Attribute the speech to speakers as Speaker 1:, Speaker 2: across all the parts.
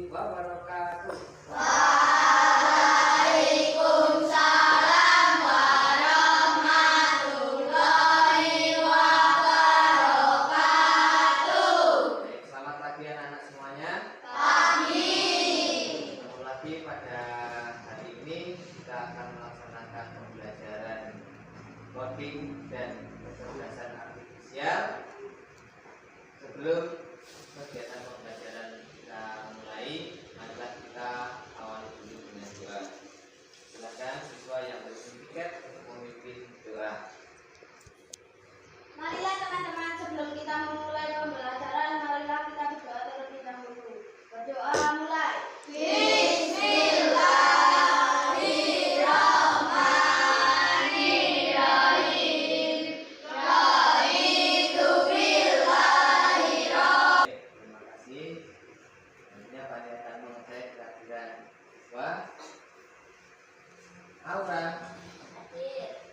Speaker 1: wabarakatuh.
Speaker 2: Waalaikumsalam warahmatullahi wabarakatuh.
Speaker 1: Baik, selamat pagi anak-anak semuanya. Ketemu lagi pada hari ini kita akan melaksanakan pembelajaran coding dan kecerdasan artifisial. Sebelum kegiatan pembelajaran kita mulai, marilah kita awali dulu dengan doa. Silakan siswa yang bersertifikat untuk memimpin doa.
Speaker 2: Marilah teman-teman, sebelum kita memulai pembelajaran, marilah kita berdoa terlebih dahulu. Berdoa mulai. Bismillahirrahmanirrahim.
Speaker 1: Terima kasih. Selanjutnya Pak akan mengecek kehadiran siswa. Aura,
Speaker 2: Hadir.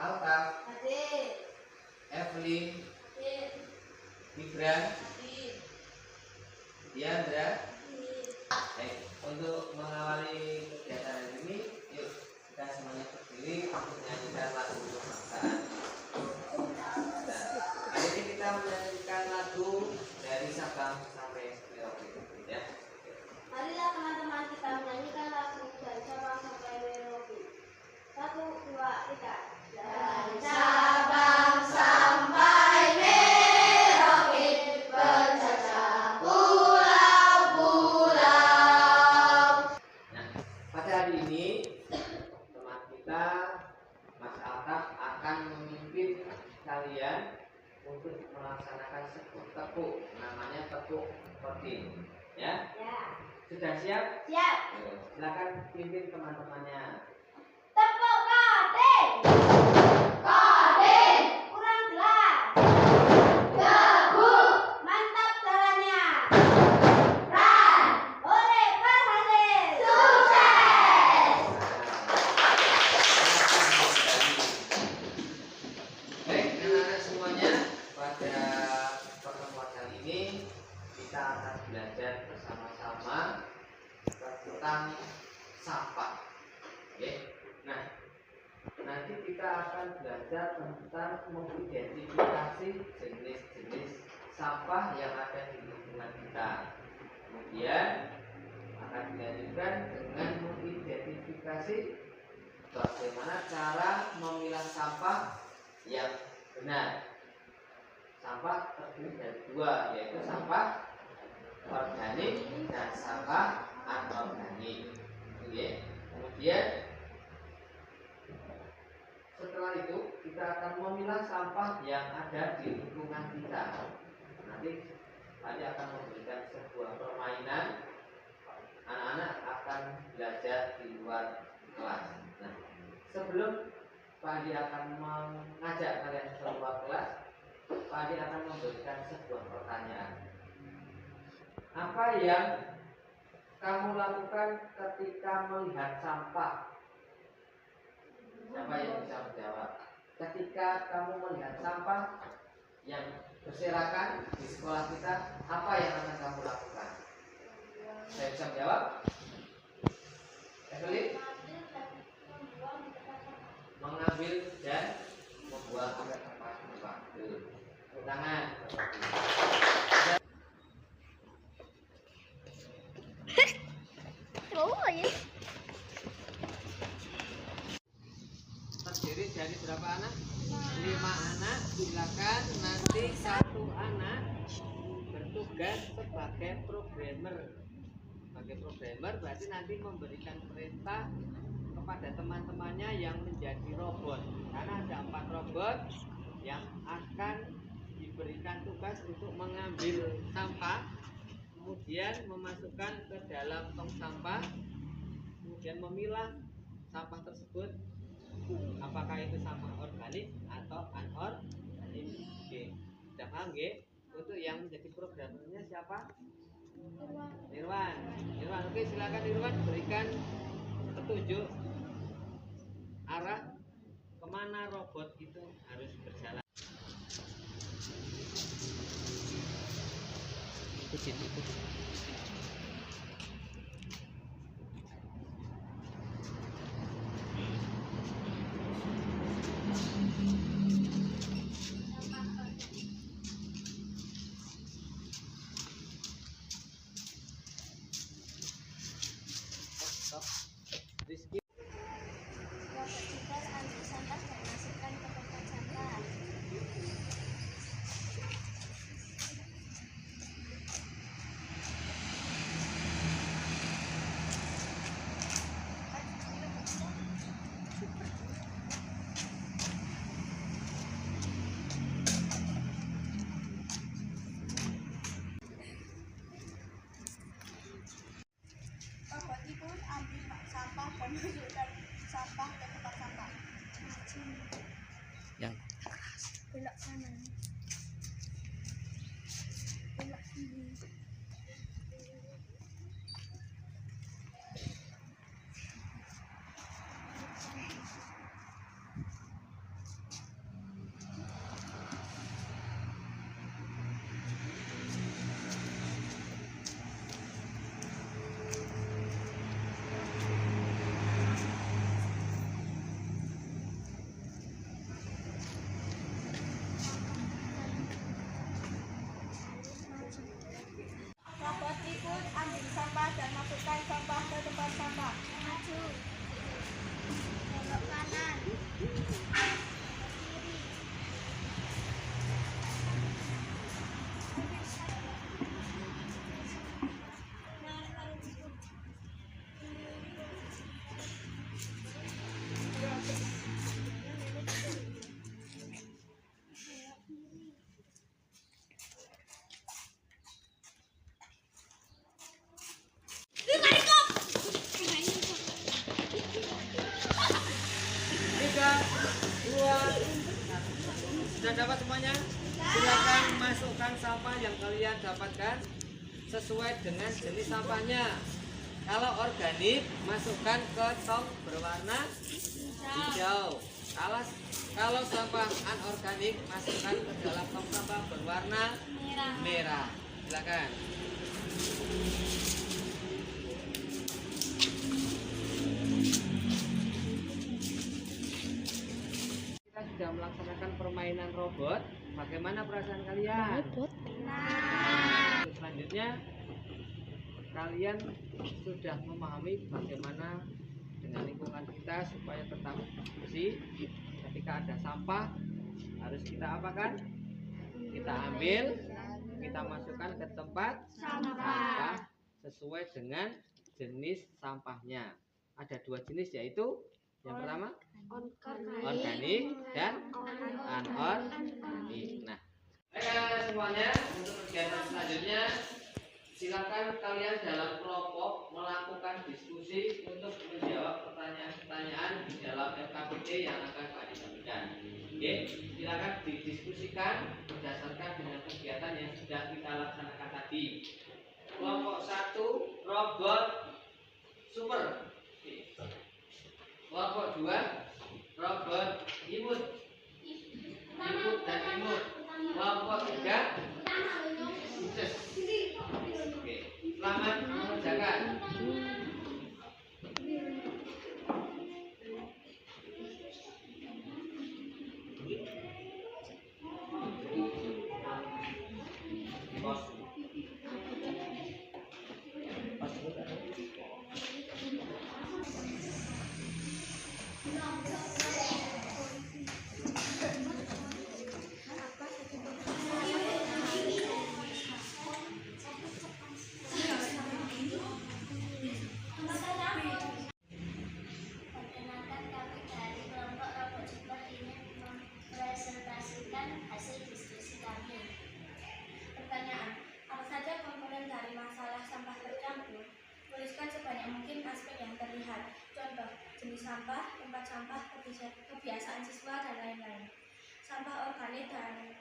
Speaker 1: Alta,
Speaker 2: Hadir.
Speaker 1: Evelyn,
Speaker 2: Hadir.
Speaker 1: Gibran,
Speaker 2: Hadir.
Speaker 1: Diandra.
Speaker 2: Hadir.
Speaker 1: Baik, untuk mengawali kegiatan hari ini, yuk kita semuanya berdiri untuk menyanyikan lagu kebangsaan. Nah, hari ini kita menyanyikan lagu dari Sabang sampai Merauke, ya.
Speaker 2: Marilah teman-teman kita menyanyikan lagu dari Sabang sampai Merauke. 1, 2, 3. Dari Sabang sampai Merauke, berjajah pulau-pulau.
Speaker 1: Nah, pada hari ini teman kita Mas Alta akan memimpin kalian untuk melaksanakan sebuah tepuk, namanya tepuk coding, ya.
Speaker 2: Ya.
Speaker 1: Sudah siap?
Speaker 2: Siap.
Speaker 1: Ayo, silakan pimpin teman-temannya.
Speaker 2: Tepuk coding. Coding. Kurang jelas. Gebuk. Mantap jalannya. Run. Oleh berhasil. Sukses.
Speaker 1: Baik, anak-anak semuanya, pada pertemuan kali ini kita akan belajar bersama-sama tentang sampah. Oke. Nah, nanti kita akan belajar tentang mengidentifikasi jenis-jenis sampah yang ada di lingkungan kita. Kemudian akan dilanjutkan dengan mengidentifikasi bagaimana cara memilah sampah yang benar. Sampah terdiri dari dua, yaitu sampah organik dan sampah anorganik. Oke. Kemudian setelah itu kita akan memilah sampah yang ada di lingkungan kita. Nanti akan memberikan sebuah permainan. Anak-anak akan belajar di luar kelas. Nah, sebelum Pak Adi akan mengajak kalian keluar kelas, Pak Adi akan memberikan sebuah pertanyaan. Apa yang kamu lakukan ketika melihat sampah? Siapa yang bisa menjawab? Ketika kamu melihat sampah yang berserakan di sekolah kita, apa yang akan kamu lakukan? Saya bisa menjawab? Evelyn? Mengambil dan membuang ke tempat waktu. Tangan. Terdiri dari berapa anak? 5 anak. Silakan nanti satu anak bertugas sebagai programmer. Sebagai programmer berarti nanti memberikan perintah kepada teman-temannya yang menjadi robot. Karena ada 4 robot yang akan diberikan tugas untuk mengambil sampah, kemudian memasukkan ke dalam tong sampah, kemudian memilah sampah tersebut apakah itu sampah organik atau anorganik. Oke, sudah paham nggih? Untuk yang menjadi programmernya siapa? Nirwan. Oke, silakan Nirwan berikan petunjuk arah kemana robot itu harus berjalan. Rizky.
Speaker 2: Kelompok 3 ambil sampah dan masukkan ke tempat sampah. Kelompok 3 ambil sampah dan masukkan sampah ke tempat sampah.
Speaker 1: Yang
Speaker 2: Belok kanan. Belok kiri. Kelompok 3 ambil sampah dan masukkan sampah ke tempat sampah. Maju. Belok kanan. Kiri.
Speaker 1: Tiga, dua, sudah dapat semuanya? Silakan masukkan sampah yang kalian dapatkan sesuai dengan jenis sampahnya. Kalau organik, masukkan ke tong berwarna hijau. Kalau sampah anorganik, masukkan ke dalam tong sampah berwarna merah. Silakan. Kita sudah melaksanakan permainan robot. Bagaimana perasaan kalian? Selanjutnya, kalian sudah memahami bagaimana dengan lingkungan kita supaya tetap bersih. Ketika ada sampah, harus kita apakan? Kita ambil, kita masukkan ke tempat sampah sesuai dengan jenis sampahnya. Ada dua jenis, yaitu yang pertama organik dan anorganik. Nah, semuanya untuk kegiatan selanjutnya, silakan kalian dalam kelompok melakukan diskusi untuk menjawab pertanyaan-pertanyaan di dalam FKBT yang akan Pak disampaikan. Oke, silakan didiskusikan berdasarkan dengan kegiatan yang sudah kita laksanakan tadi. Kelompok 1 robot super. Kelompok 2 robot imut dan imut. Kelompok 3 sukses. Oke, selamat mengerjakan.
Speaker 2: Perkenalkan, kami dari kelompok robot super ingin mempresentasikan hasil diskusi kami. Pertanyaan, apa saja komponen dari masalah sampah tercampur? Tuliskan sebanyak mungkin aspek yang terlihat. Contoh, jenis sampah, tempat sampah, kebiasaan siswa, dan lain-lain. Sampah organik dan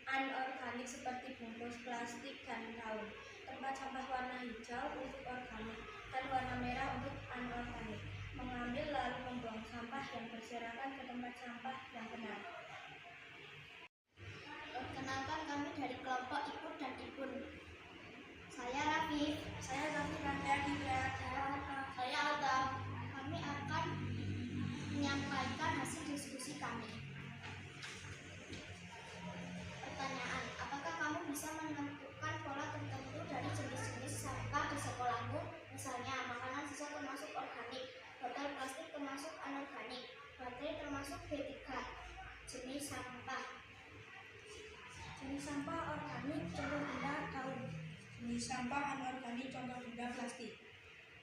Speaker 2: anorganik seperti bungkus plastik dan daun. Tempat sampah warna hijau untuk organik dan warna merah untuk anorganik. Mengambil lalu membuang sampah yang berserakan ke tempat sampah yang benar. Perkenalkan, kami dari kelompok Ikut dan Ikun. ketiga, jenis sampah. Jenis sampah organik contoh benda daun.
Speaker 3: Jenis sampah anorganik contoh benda plastik.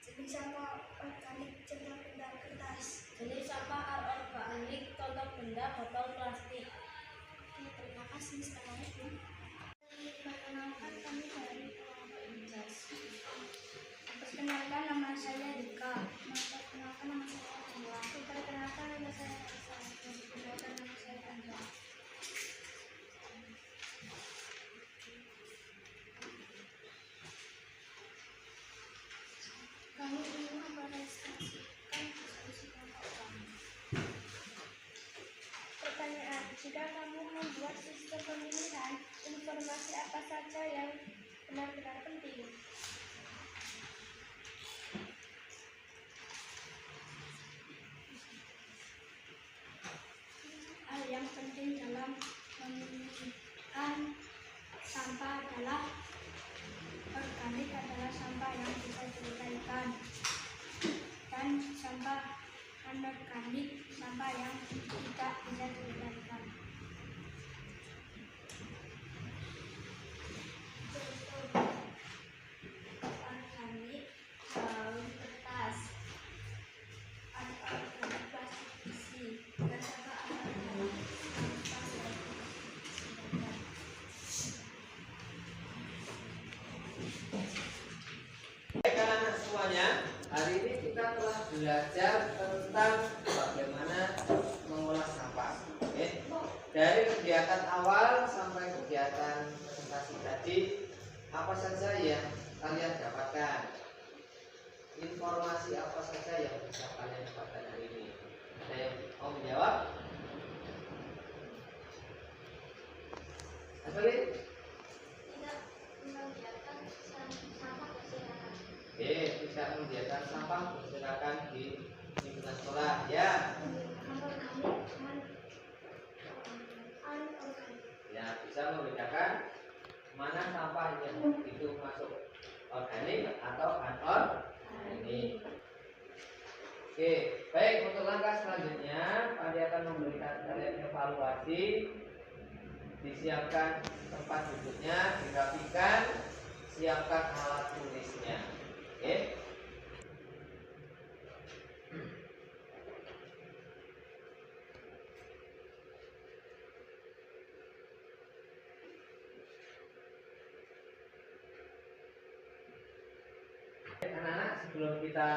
Speaker 2: Jenis sampah organik contoh benda kertas.
Speaker 4: Jenis sampah anorganik contoh benda botol plastik.
Speaker 2: Oke, terima kasih. Assalamualaikum. Perkenalkan, kami dari kelompok Injas. Perkenalkan, nama saya Rika. Perkenalkan, nama saya Angga. Perkenalkan, nama saya Elsa. Perkenalkan, nama saya Angga. Kami ingin merealisasikan diskusi kelompok kami. Pertanyaan, jika kamu membuat sistem pemilihan, informasi apa saja yang benar-benar penting? Hal yang penting dalam memilihkan sampah adalah organik adalah sampah yang bisa dilestarikan, dan sampah anorganik sampah yang tidak bisa dilestarikan. Contoh organik daun kertas, anorganik plastik besi, dan sampah anorganik sampah dari sidagar.
Speaker 1: Baik anak-anak semuanya, hari ini kita telah belajar tentang bagaimana mengolah sampah. Oke. Dari kegiatan awal sampai kegiatan presentasi tadi, apa saja yang kalian dapatkan? Informasi apa saja yang bisa kalian dapatkan hari ini? Ada yang mau menjawab? Asli?
Speaker 2: Tidak membiarkan sampah berserakan.
Speaker 1: Oke, bisa membiarkan sampah berserakan di lingkungan sekolah. Ya. Ya, bisa membedakan mana sampah yang itu masuk organik atau anorganik. Oke, baik, untuk langkah selanjutnya Padi akan memberikan kalian evaluasi. Disiapkan tempat duduknya, dirapikan, siapkan alat tulisnya. Oke. Anak-anak, sebelum kita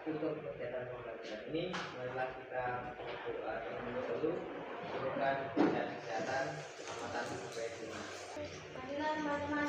Speaker 1: tutup kegiatan pembelajaran ini, marilah kita berdoa terlebih dahulu. Semoga kesehatan, keselamatan sampai jumpa.
Speaker 2: Marilah teman-teman